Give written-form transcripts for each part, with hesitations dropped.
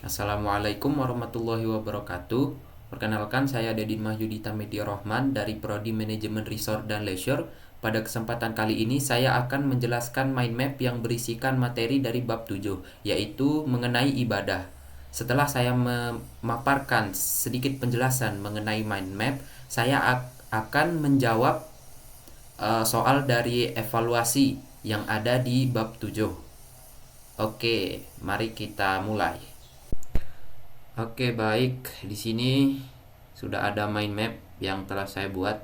Assalamualaikum warahmatullahi wabarakatuh. Perkenalkan, saya Dedin Mahyudita Media Rohman dari Prodi Manajemen Resort dan Leisure. Pada kesempatan kali ini saya akan menjelaskan mind map yang berisikan materi dari bab 7, yaitu mengenai ibadah. Setelah saya memaparkan sedikit penjelasan mengenai mind map, saya akan menjawab soal dari evaluasi yang ada di bab 7. Oke, mari kita mulai. Oke, baik. Di sini sudah ada mind map yang telah saya buat.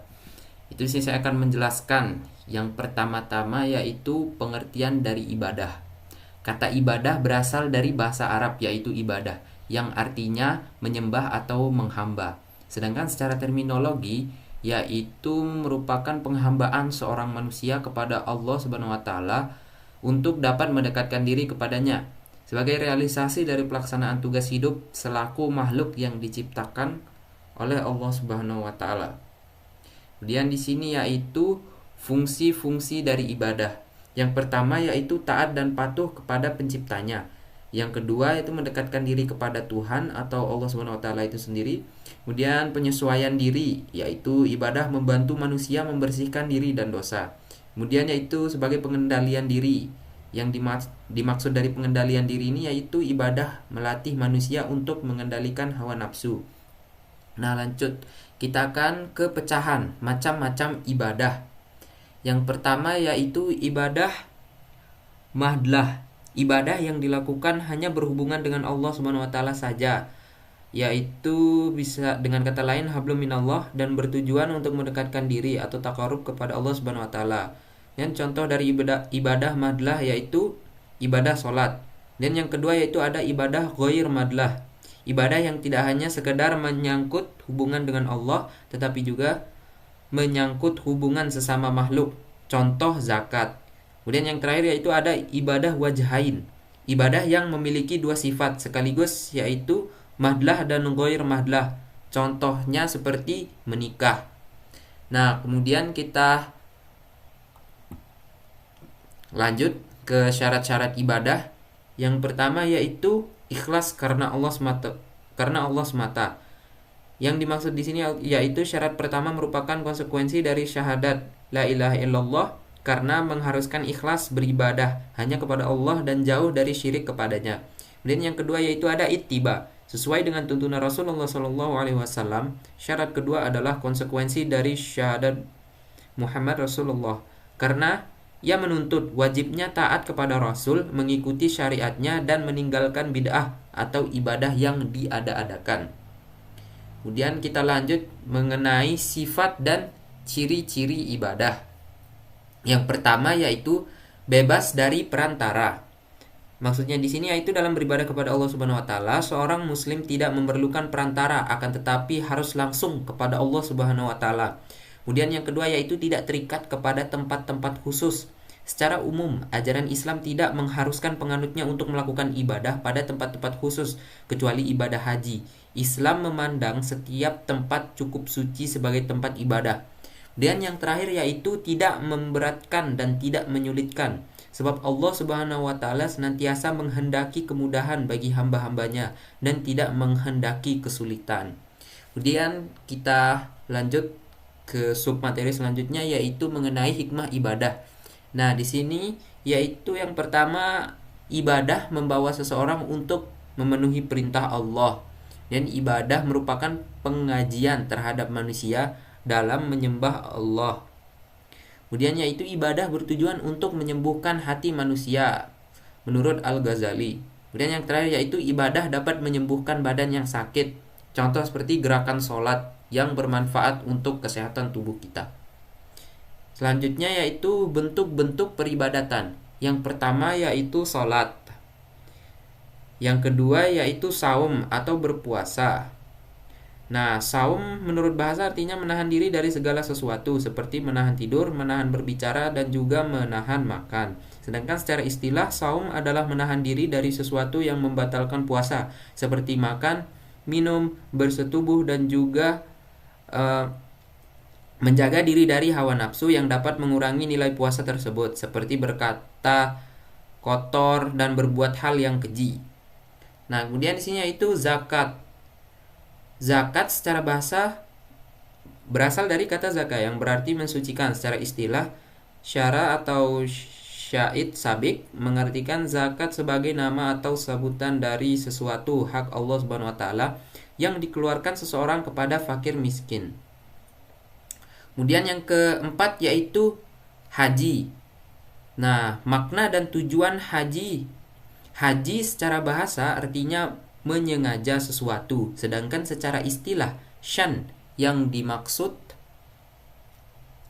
Itu sih saya akan menjelaskan. Yang pertama-tama yaitu pengertian dari ibadah. Kata ibadah berasal dari bahasa Arab yaitu ibadah, yang artinya menyembah atau menghamba. Sedangkan secara terminologi yaitu merupakan penghambaan seorang manusia kepada Allah Subhanahu wa taala untuk dapat mendekatkan diri kepadanya sebagai realisasi dari pelaksanaan tugas hidup selaku makhluk yang diciptakan oleh Allah Subhanahu wa taala. Kemudian di sini yaitu fungsi-fungsi dari ibadah. Yang pertama yaitu taat dan patuh kepada penciptanya. Yang kedua yaitu mendekatkan diri kepada Tuhan atau Allah Subhanahu wa taala itu sendiri. Kemudian penyesuaian diri, yaitu ibadah membantu manusia membersihkan diri dan dosa. Kemudian yaitu sebagai pengendalian diri. Yang dimaksud dari pengendalian diri ini yaitu ibadah melatih manusia untuk mengendalikan hawa nafsu. Nah, lanjut kita akan ke pecahan macam-macam ibadah. Yang pertama yaitu ibadah madlah, ibadah yang dilakukan hanya berhubungan dengan Allah Subhanahu wa taala saja, yaitu bisa dengan kata lain hablum minallah, dan bertujuan untuk mendekatkan diri atau taqarrub kepada Allah Subhanahu wa taala. Dan contoh dari ibadah madlah yaitu ibadah sholat. Dan yang kedua yaitu ada ibadah ghair madlah, ibadah yang tidak hanya sekedar menyangkut hubungan dengan Allah, tetapi juga menyangkut hubungan sesama makhluk. Contoh zakat. Kemudian yang terakhir yaitu ada ibadah wajhain, ibadah yang memiliki dua sifat sekaligus yaitu madlah dan ghair madlah. Contohnya seperti menikah. Nah, kemudian kita lanjut ke syarat-syarat ibadah. Yang pertama yaitu ikhlas karena Allah semata. Yang dimaksud di sini yaitu syarat pertama merupakan konsekuensi dari syahadat la ilaha illallah, karena mengharuskan ikhlas beribadah hanya kepada Allah dan jauh dari syirik kepadanya. Kemudian yang kedua yaitu ada ittiba, sesuai dengan tuntunan Rasulullah SAW. Syarat kedua adalah konsekuensi dari syahadat Muhammad Rasulullah, karena ia menuntut wajibnya taat kepada Rasul, mengikuti syariatnya, dan meninggalkan bid'ah atau ibadah yang diada-adakan. Kemudian kita lanjut mengenai sifat dan ciri-ciri ibadah. Yang pertama yaitu bebas dari perantara. Maksudnya di sini yaitu dalam beribadah kepada Allah Subhanahu wa taala, seorang muslim tidak memerlukan perantara, akan tetapi harus langsung kepada Allah Subhanahu wa taala. Kemudian yang kedua yaitu tidak terikat kepada tempat-tempat khusus. Secara umum, ajaran Islam tidak mengharuskan penganutnya untuk melakukan ibadah pada tempat-tempat khusus, kecuali ibadah haji. Islam memandang setiap tempat cukup suci sebagai tempat ibadah. Dan yang terakhir yaitu tidak memberatkan dan tidak menyulitkan. Sebab Allah Subhanahu wa taala senantiasa menghendaki kemudahan bagi hamba-hambanya dan tidak menghendaki kesulitan. Kemudian kita lanjut ke submateri selanjutnya yaitu mengenai hikmah ibadah. Nah, di sini yaitu yang pertama, ibadah membawa seseorang untuk memenuhi perintah Allah, dan ibadah merupakan pengajian terhadap manusia dalam menyembah Allah. Kemudian yaitu ibadah bertujuan untuk menyembuhkan hati manusia menurut Al-Ghazali. Kemudian yang terakhir yaitu ibadah dapat menyembuhkan badan yang sakit. Contoh seperti gerakan sholat yang bermanfaat untuk kesehatan tubuh kita. Selanjutnya yaitu bentuk-bentuk peribadatan. Yang pertama yaitu sholat. Yang kedua yaitu saum atau berpuasa. Nah, saum menurut bahasa artinya menahan diri dari segala sesuatu, seperti menahan tidur, menahan berbicara, dan juga menahan makan. Sedangkan secara istilah, saum adalah menahan diri dari sesuatu yang membatalkan puasa, seperti makan, minum, bersetubuh, dan juga menjaga diri dari hawa nafsu yang dapat mengurangi nilai puasa tersebut, seperti berkata kotor dan berbuat hal yang keji. Nah, kemudian di sini yaitu zakat. Zakat secara bahasa berasal dari kata zaka yang berarti mensucikan. Secara istilah, syara atau syahid sabik mengartikan zakat sebagai nama atau sebutan dari sesuatu hak Allah Subhanahu wa taala yang dikeluarkan seseorang kepada fakir miskin. Kemudian yang keempat yaitu haji. Nah, makna dan tujuan haji. Haji secara bahasa artinya menyengaja sesuatu, sedangkan secara istilah syan yang dimaksud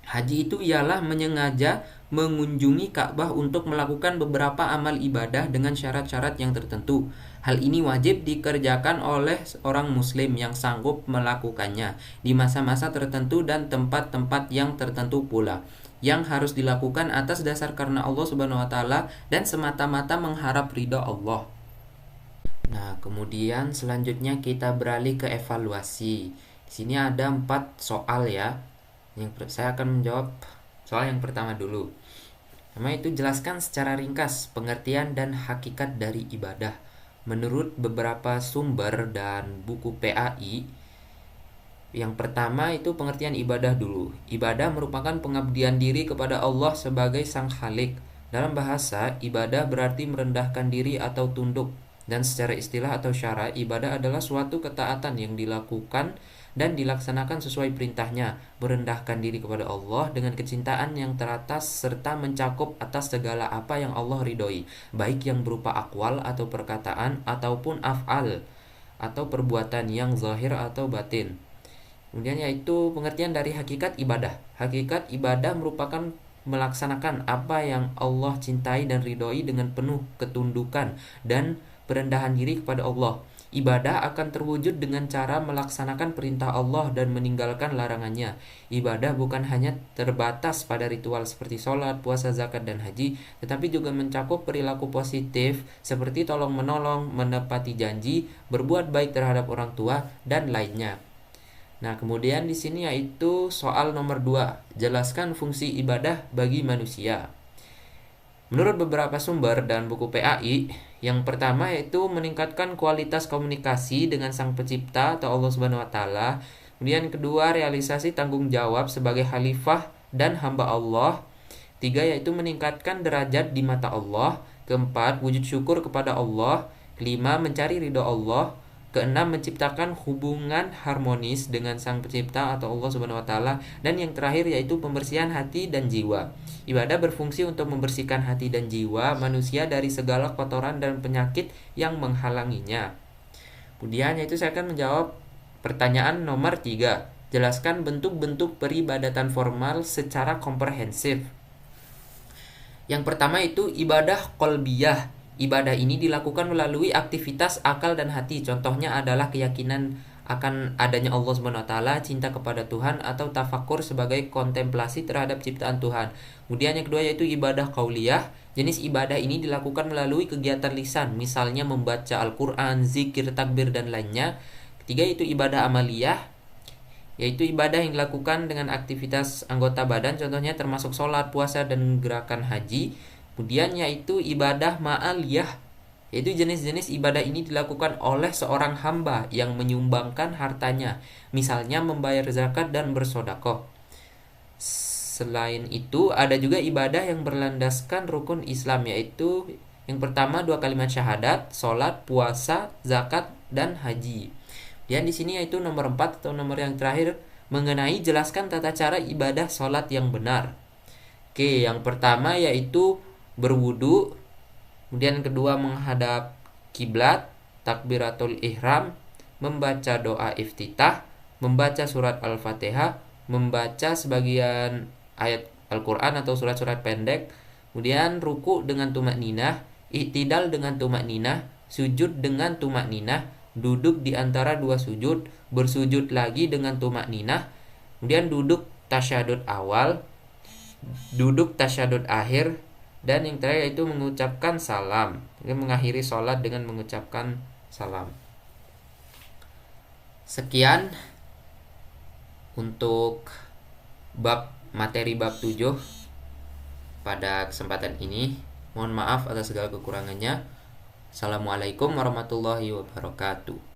haji itu ialah menyengaja mengunjungi Ka'bah untuk melakukan beberapa amal ibadah dengan syarat-syarat yang tertentu. Hal ini wajib dikerjakan oleh orang muslim yang sanggup melakukannya di masa-masa tertentu dan tempat-tempat yang tertentu pula, yang harus dilakukan atas dasar karena Allah Subhanahu wa taala dan semata-mata mengharap ridha Allah. Nah, kemudian selanjutnya kita beralih ke evaluasi. Di sini ada 4 soal ya. Saya akan menjawab soal yang pertama dulu. Pertama itu jelaskan secara ringkas pengertian dan hakikat dari ibadah. Menurut beberapa sumber dan buku PAI, yang pertama itu pengertian ibadah dulu. Ibadah merupakan pengabdian diri kepada Allah sebagai Sang Khalik. Dalam bahasa, ibadah berarti merendahkan diri atau tunduk. Dan secara istilah atau syara, ibadah adalah suatu ketaatan yang dilakukan dan dilaksanakan sesuai perintahnya, merendahkan diri kepada Allah dengan kecintaan yang teratas serta mencakup atas segala apa yang Allah ridhoi, baik yang berupa akwal atau perkataan ataupun af'al atau perbuatan yang zahir atau batin. Kemudian yaitu pengertian dari hakikat ibadah. Hakikat ibadah merupakan melaksanakan apa yang Allah cintai dan ridhoi dengan penuh ketundukan dan perendahan diri kepada Allah. Ibadah akan terwujud dengan cara melaksanakan perintah Allah dan meninggalkan larangannya. Ibadah bukan hanya terbatas pada ritual seperti sholat, puasa, zakat, dan haji, tetapi juga mencakup perilaku positif seperti tolong-menolong, menepati janji, berbuat baik terhadap orang tua, dan lainnya. Nah, kemudian di sini yaitu soal nomor 2, jelaskan fungsi ibadah bagi manusia. Menurut beberapa sumber dan buku PAI, yang pertama yaitu meningkatkan kualitas komunikasi dengan Sang Pencipta atau Allah Subhanahu wa taala. Kemudian kedua, realisasi tanggung jawab sebagai khalifah dan hamba Allah. 3 yaitu meningkatkan derajat di mata Allah. Keempat, wujud syukur kepada Allah. Kelima, mencari ridha Allah. Keenam, menciptakan hubungan harmonis dengan Sang Pencipta atau Allah Subhanahu wa taala, dan yang terakhir yaitu pembersihan hati dan jiwa. Ibadah berfungsi untuk membersihkan hati dan jiwa manusia dari segala kotoran dan penyakit yang menghalanginya. Kemudian yaitu saya akan menjawab pertanyaan nomor 3. Jelaskan bentuk-bentuk peribadatan formal secara komprehensif. Yang pertama itu ibadah qalbiyah. Ibadah ini dilakukan melalui aktivitas akal dan hati. Contohnya adalah keyakinan akan adanya Allah Subhanahu wa taala, cinta kepada Tuhan, atau tafakur sebagai kontemplasi terhadap ciptaan Tuhan. Kemudian yang kedua yaitu ibadah qauliyah. Jenis ibadah ini dilakukan melalui kegiatan lisan, misalnya membaca Al-Qur'an, zikir, takbir, dan lainnya. Ketiga yaitu ibadah amaliyah, yaitu ibadah yang dilakukan dengan aktivitas anggota badan, contohnya termasuk sholat, puasa, dan gerakan haji. Kemudian yaitu ibadah ma'aliyah, yaitu jenis-jenis ibadah ini dilakukan oleh seorang hamba yang menyumbangkan hartanya, misalnya membayar zakat dan bersedekah. Selain itu ada juga ibadah yang berlandaskan rukun Islam, yaitu yang pertama 2 kalimat syahadat, sholat, puasa, zakat, dan haji. Dan di sini yaitu nomor 4 atau nomor yang terakhir, mengenai jelaskan tata cara ibadah sholat yang benar. Oke, yang pertama yaitu berwudu, kemudian kedua menghadap kiblat, takbiratul ihram, membaca doa iftitah, membaca surat Al-Fatihah, membaca sebagian ayat Al-Quran atau surat-surat pendek, kemudian ruku dengan tumakninah, i'tidal dengan tumakninah, sujud dengan tumakninah, duduk di antara 2 sujud, bersujud lagi dengan tumakninah, kemudian duduk tasyahud awal, duduk tasyahud akhir, dan yang terakhir yaitu mengucapkan salam. Jadi mengakhiri sholat dengan mengucapkan salam. Sekian untuk materi bab 7 pada kesempatan ini. Mohon maaf atas segala kekurangannya. Assalamualaikum warahmatullahi wabarakatuh.